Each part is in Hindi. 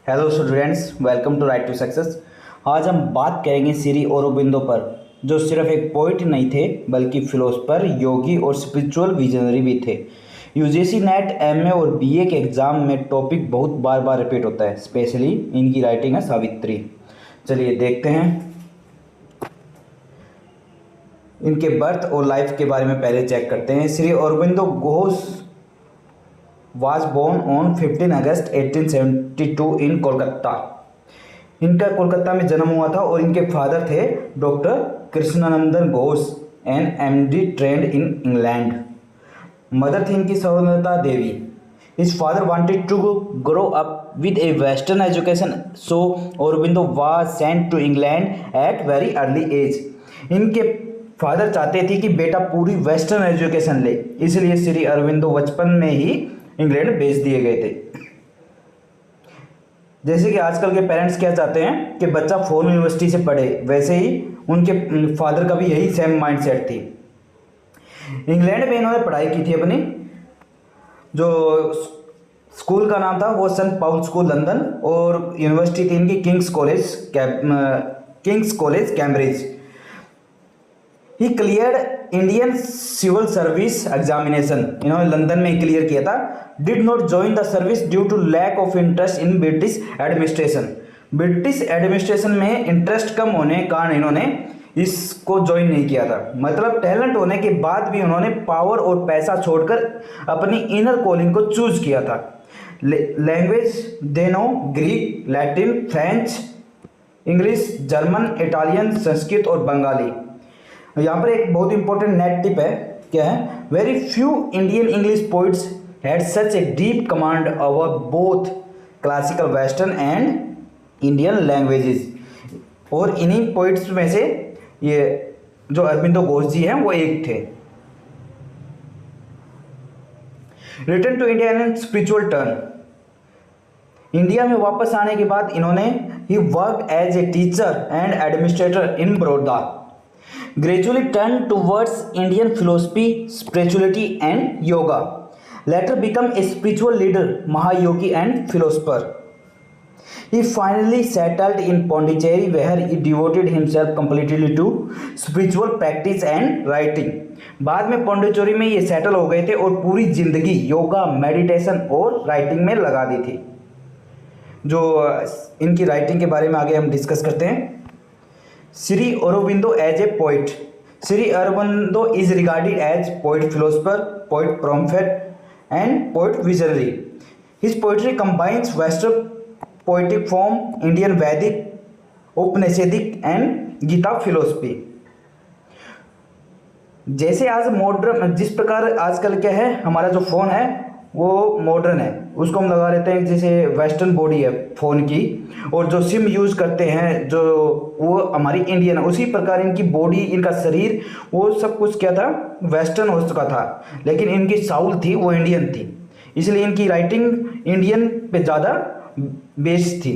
Hello students, welcome to right to success. आज हम बात करेंगे श्री औरोबिंदो पर, जो सिर्फ एक पोइट नहीं थे बल्कि फिलोसफर, योगी और स्पिरिचुअल विजनरी भी थे। यूजीसी नेट, एमए और बीए के एग्ज़ाम में टॉपिक बहुत बार बार रिपीट होता है, स्पेशली इनकी राइटिंग है सावित्री। चलिए देखते हैं इनके बर्थ और लाइफ के बारे में। पहले चेक करते हैं। Shri Aurobindo Ghosh was born on 15 अगस्त 1872 इन कोलकाता। इनका कोलकाता में जन्म हुआ था और इनके फादर थे doctor Krishnanandan Ghosh and MD trend in England. Mother थी इनकी सौम्यता देवी। His father wanted to grow up with a Western education, so Aurobindo was sent to England at very early age. इनके फादर चाहते थे कि बेटा पूरी वेस्टर्न एजुकेशन ले, इसलिए श्री अरविंदो बचपन में ही इंग्लैंड भेज दिए गए थे। जैसे कि आजकल के पेरेंट्स क्या चाहते हैं कि बच्चा फॉरेन यूनिवर्सिटी से पढ़े, वैसे ही उनके फादर का भी यही सेम माइंडसेट थी। इंग्लैंड में इन्होंने पढ़ाई की थी अपनी। जो स्कूल का नाम था वो सेंट पाउल स्कूल लंदन, और यूनिवर्सिटी थी इनकी King's college Cambridge. He cleared Indian civil service examination, इन्होंने लंदन में क्लियर किया था। Did not join the service due to lack of interest in British administration. British administration में इंटरेस्ट कम होने के कारण इन्होंने इसको ज्वाइन नहीं किया था। मतलब टैलेंट होने के बाद भी उन्होंने पावर और पैसा छोड़कर अपनी इनर कॉलिंग को चूज किया था। Language they know Greek, Latin, French, English, German, Italian, Sanskrit और बंगाली। यहाँ पर एक बहुत इंपॉर्टेंट नेट टिप है, क्या है? Very few Indian English poets had such a deep command over both classical western and Indian languages. और इन्हीं पोइट्स में से ये जो अरबिंदो घोष जी हैं वो एक थे। Return to India in spiritual turn. India में वापस आने के बाद इन्होंने ही work as a teacher and administrator in Baroda. Gradually turned towards Indian philosophy, spirituality and yoga. Later became a spiritual leader, Mahayogi and philosopher. He finally settled in Pondicherry where he devoted himself completely to spiritual practice and writing. बाद में पौंडीचेरी में ये सेटल हो गए थे और पूरी जिंदगी योगा, मेडिटेशन और राइटिंग में लगा दी थी। जो इनकी राइटिंग के बारे में आगे हम डिस्कस करते हैं। Sri Aurobindo as a poet. Sri Aurobindo is regarded as poet philosopher, poet prophet, and poet visionary. His poetry combines Western poetic form, Indian Vedic, Upanishadic, and Gita philosophy. जैसे आज मॉडर्न, जिस प्रकार आजकल क्या है, हमारा जो फ़ोन है वो मॉडर्न है, उसको हम लगा लेते हैं जैसे वेस्टर्न बॉडी है फ़ोन की, और जो सिम यूज़ करते हैं जो वो हमारी इंडियन है। उसी प्रकार इनकी बॉडी, इनका शरीर, वो सब कुछ क्या था, वेस्टर्न हो चुका था, लेकिन इनकी साउल थी वो इंडियन थी, इसलिए इनकी राइटिंग इंडियन पे ज़्यादा बेस्ड थी।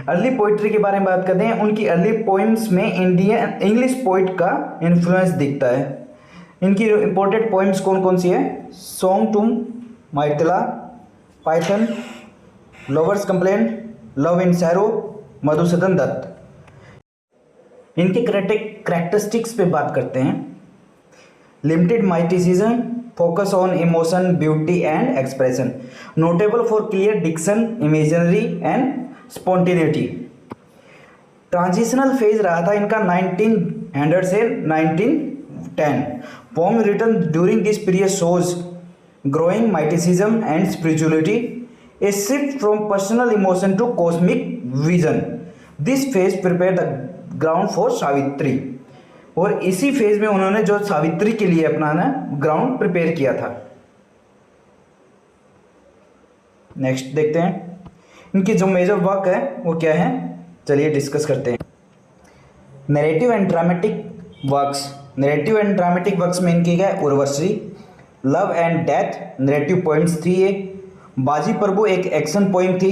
अर्ली पोइट्री के बारे में बात करते हैं। उनकी अर्ली पोइम्स में इंडियन इंग्लिश पोइट का इन्फ्लुएंस दिखता है। इनकी इंपॉर्टेंट पोइम्स कौन कौन सी है? Song to Myrtilla, Python, lovers complaint, love in sorrow, Madhusudan Dutt. इनके करेक्टरिस्टिक्स पे बात करते हैं। Limited mysticism, focus on emotion, beauty and expression, notable for clear diction, imaginary and spontaneity. Transitional phase रहा था इनका 1900 से 1910। Poem written during this period shows growing mysticism and spirituality, a shift from personal emotion to cosmic vision. This phase prepared the ground for Savitri, और इसी फेज में उन्होंने जो सावित्री के लिए अपना ना ग्राउंड प्रिपेयर किया था। नेक्स्ट देखते हैं इनकी जो मेजर वर्क है वो क्या है, चलिए डिस्कस करते हैं। Narrative and dramatic works. Narrative and dramatic works में इनकी क्या है, Urvashi, love and death narrative poems थी ये। बाजी प्रभु एक एक्शन पोइम थी।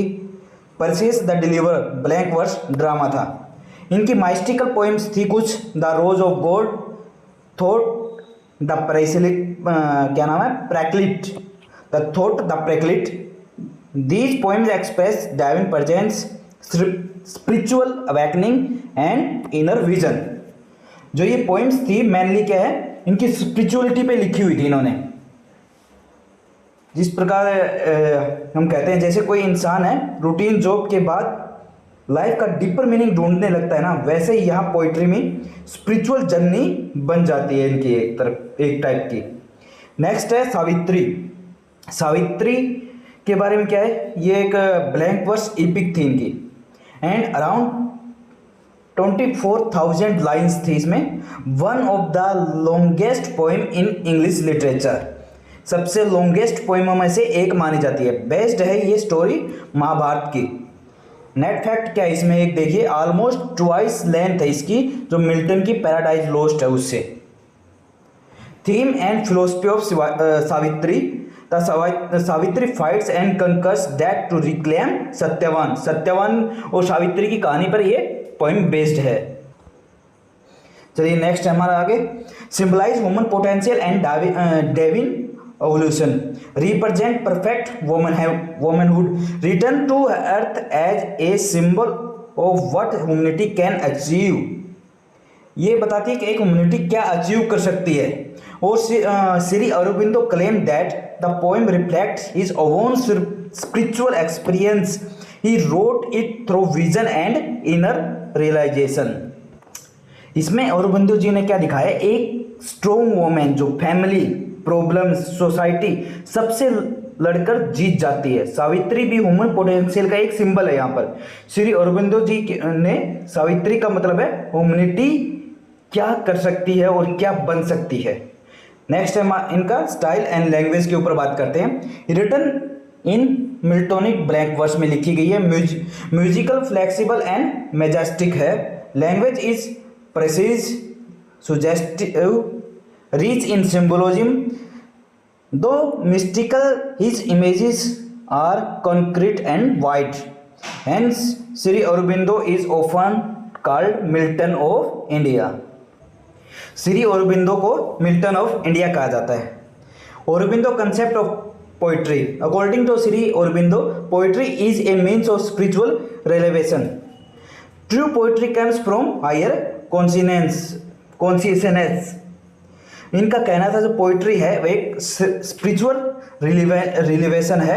Perseus the deliverer blank verse drama था। इनकी माइस्टिकल पोइम्स थी कुछ, the rose of God, thought the paraclete, क्या नाम है, paraclete, the thought the paraclete, These poems express divine presence, spiritual awakening and inner vision. जो ये पोइम्स थी मेनली क्या है, इनकी स्पिरिचुअलिटी पे लिखी हुई थी इन्होंने। जिस प्रकार हम कहते हैं जैसे कोई इंसान है रूटीन जॉब के बाद लाइफ का डीपर मीनिंग ढूंढने लगता है ना, वैसे ही यहाँ पोइट्री में स्पिरिचुअल जर्नी बन जाती है इनकी एक टाइप की। नेक्स्ट है सावित्री। सावित्री के बारे में क्या है, ये एक ब्लैंक वर्स एपिक थी इनकी एंड अराउंड 24,000 लाइन्स थी इसमें। One of the longest poem in English literature, सबसे लॉन्गेस्ट पोएमों में से एक मानी जाती है। बेस्ड है ये स्टोरी महाभारत की। नेट फैक्ट क्या है इसमें, एक देखिए, ऑलमोस्ट ट्वाइस लेंथ है इसकी जो मिल्टन की पैराडाइज लोस्ट है उससे। Theme and philosophy of Savitri, the Savitri fights and conquers that to reclaim Satyavan. Satyavan और सावित्री की कहानी पर ये पोइम बेस्ड है। चलिए नेक्स्ट है हमारा आगे, symbolise human potential and Darwin evolution, represent perfect womanhood, return to earth as a symbol of what humanity can achieve। ये बताती है कि एक ह्यूमनिटी क्या अचीव कर सकती है। और Shri Aurobindo claim that the poem reflects his own spiritual experience, he wrote it through vision and inner realisation. इसमें अरबिंदो जी ने क्या दिखाया, एक स्ट्रॉन्ग वुमेन जो फैमिली प्रॉब्लम्स सोसाइटी सबसे लड़कर जीत जाती है। सावित्री भी ह्यूमन पोटेंशियल का एक सिंबल है। यहाँ पर श्री अरबिंदो जी ने सावित्री का मतलब है ह्यूमनिटी क्या कर सकती है और क्या बन सकती है। नेक्स्ट है इनका स्टाइल एंड लैंग्वेज के ऊपर बात करते हैं। Written in Miltonic blank verse में लिखी गई है। म्यूजिकल, फ्लेक्सिबल एंड मेजेस्टिक है। Language is precise, suggestive, rich in symbolism, though mystical, his images are concrete and wide. Hence, Sri Aurobindo is often called Milton of India. Sri Aurobindo को मिल्टन ऑफ इंडिया कहा जाता है। Aurobindo concept of poetry. According to Sri Aurobindo, poetry is a means of spiritual revelation. True poetry comes from higher consciousness. इनका कहना था जो पोइट्री है वो एक स्पिरिचुअल रिलेवेशन है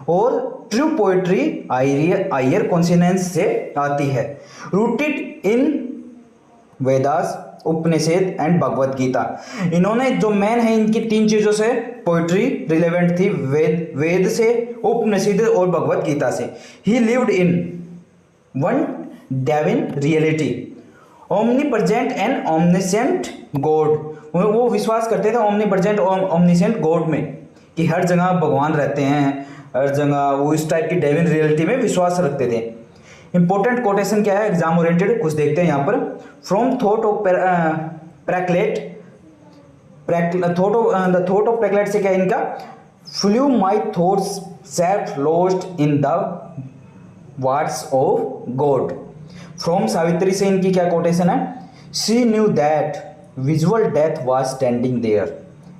और ट्रू पोइट्री हायर कॉन्शियस से आती है। Rooted in Vedas, Upanishad and Bhagavad Gita. इन्होंने जो मेन है इनकी तीन चीज़ों से पोइट्री रिलेवेंट थी, वेद से, उपनिषद और भगवत गीता से। He lived in one divine reality, omnipresent and omniscient God. वो विश्वास करते थे ओमनी प्रेजेंट ओमनिसेंट गॉड में, कि हर जगह भगवान रहते हैं, हर जगह वो इस टाइप की डाइविन रियलिटी में विश्वास रखते थे। इंपॉर्टेंट कोटेशन क्या है, एग्जाम ओरिएंटेड कुछ देखते हैं यहाँ पर। From thought of paraclete, the thought of paraclete से क्या है इनका, flew my thoughts self lost in the words of God. फ्रॉम सावित्री से इनकी क्या कोटेशन है, she knew that visual death was standing there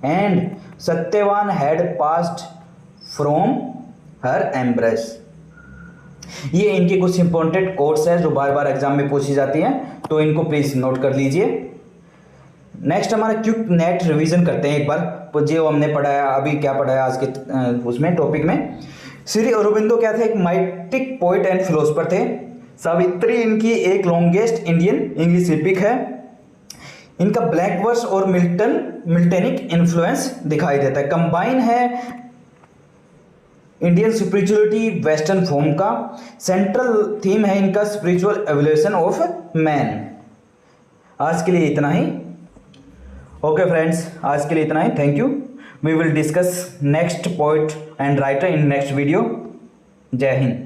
and Satyavan had passed from her embrace। ये इनकी कुछ इंपॉर्टेंट कोट्स है जो बार बार एग्जाम में पूछी जाती हैं, तो इनको प्लीज नोट कर लीजिए। नेक्स्ट हमारा क्विक नेट रिवीजन करते हैं एक बार, तो जो हमने पढ़ाया अभी, क्या पढ़ाया आज के उसमें टॉपिक में। श्री अरबिंदो क्या थे, एक माइटिक पोइट एंड फिलोसफर थे। सावित्री इनकी एक लॉन्गेस्ट इंडियन इंग्लिश एपिक है। इनका ब्लैंक वर्स और मिल्टनिक इन्फ्लुएंस दिखाई देता है। कंबाइन है इंडियन स्पिरिचुअलिटी वेस्टर्न फॉर्म का। सेंट्रल थीम है इनका स्पिरिचुअल एवोल्यूशन ऑफ मैन। आज के लिए इतना ही। ओके फ्रेंड्स, आज के लिए इतना ही। Thank you. We will discuss next poet and writer in next video. जय हिंद।